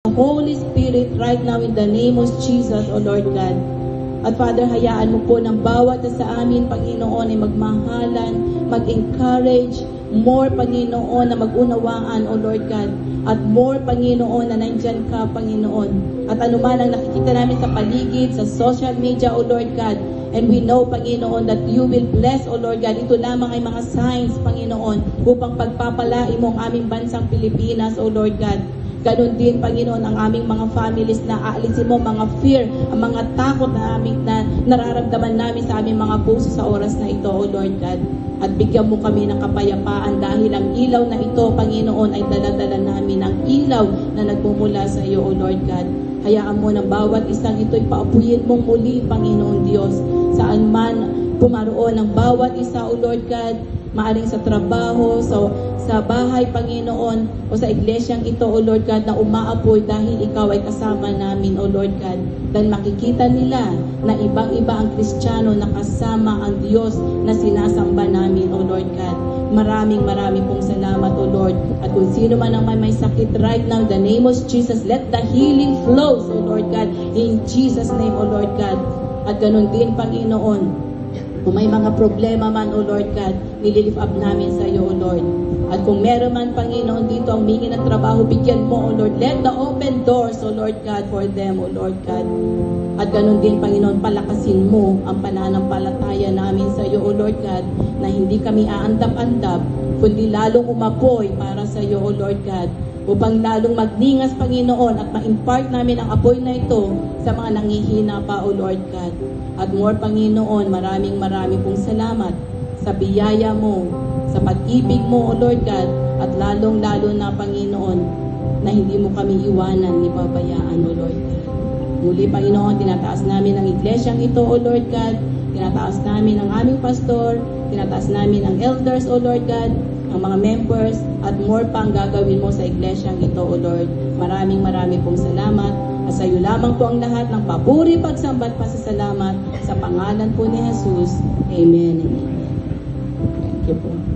Holy Spirit right now in the name of Jesus, O Lord God. At Father, hayaan mo po ng bawat sa amin, Panginoon, ay magmahalan, mag-encourage, more, Panginoon, na mag-unawaan, O Lord God. At more, Panginoon, na nandyan ka, Panginoon. At anuman ang nakikita namin sa paligid, sa social media, O Lord God. And we know, Panginoon, that you will bless, O Lord God. Ito lamang ay mga signs, Panginoon, upang pagpapalain mo ang aming bansang Pilipinas, O Lord God. Ganon din, Panginoon, ang aming mga families na aalisin mo mga fear, ang mga takot na aming na nararamdaman namin sa aming mga puso sa oras na ito, O Lord God. At bigyan mo kami ng kapayapaan dahil ang ilaw na ito, Panginoon, ay dala-dala namin ang ilaw na nagmumula sa iyo, O Lord God. Hayaan mo na bawat isang ito'y paapuyin mong muli, Panginoon Diyos, saan man pumaroon ng bawat isa, O Lord God, maaring sa trabaho, sa bahay, Panginoon, o sa iglesyang ito, O Lord God, na umaapoy dahil ikaw ay kasama namin, O Lord God. Dahil makikita nila na ibang-iba ang Kristiyano na kasama ang Diyos na sinasamba namin, O Lord God. Maraming pong salamat, O Lord. At kung sino man ang may sakit right now, in the name of Jesus, let the healing flows, O Lord God, in Jesus' name, O Lord God. At ganun din, Panginoon, kung may mga problema man, O Lord God, nililift up namin sa iyo, O Lord. At kung meron man, Panginoon, dito ang mingi ng trabaho, bigyan mo, O Lord. Let the open doors, O Lord God, for them, O Lord God. At ganun din, Panginoon, palakasin mo ang pananampalataya namin sa iyo, O Lord God, na hindi kami aandap-andap, kundi lalong umapoy para sa iyo, O Lord God, upang lalong magningas, Panginoon, at ma-impart namin ang apoy na ito sa mga nangihina pa, O Lord God. At more, Panginoon, maraming pong salamat sa biyaya mo, sa pag-ibig mo, O Lord God, at lalong-lalo na, Panginoon, na hindi mo kami iwanan ni pabayaan, O Lord God. Muli, Panginoon, tinataas namin ang iglesyang ito, O Lord God, tinataas namin ang aming pastor, tinataas namin ang elders, O Lord God, ang mga members, at more pang gagawin mo sa iglesyang ito, O Lord. Maraming pong salamat. At sa iyo lamang po ang lahat ng papuri, pagsambat, pasasalamat sa pangalan po ni Jesus. Amen. Thank you po.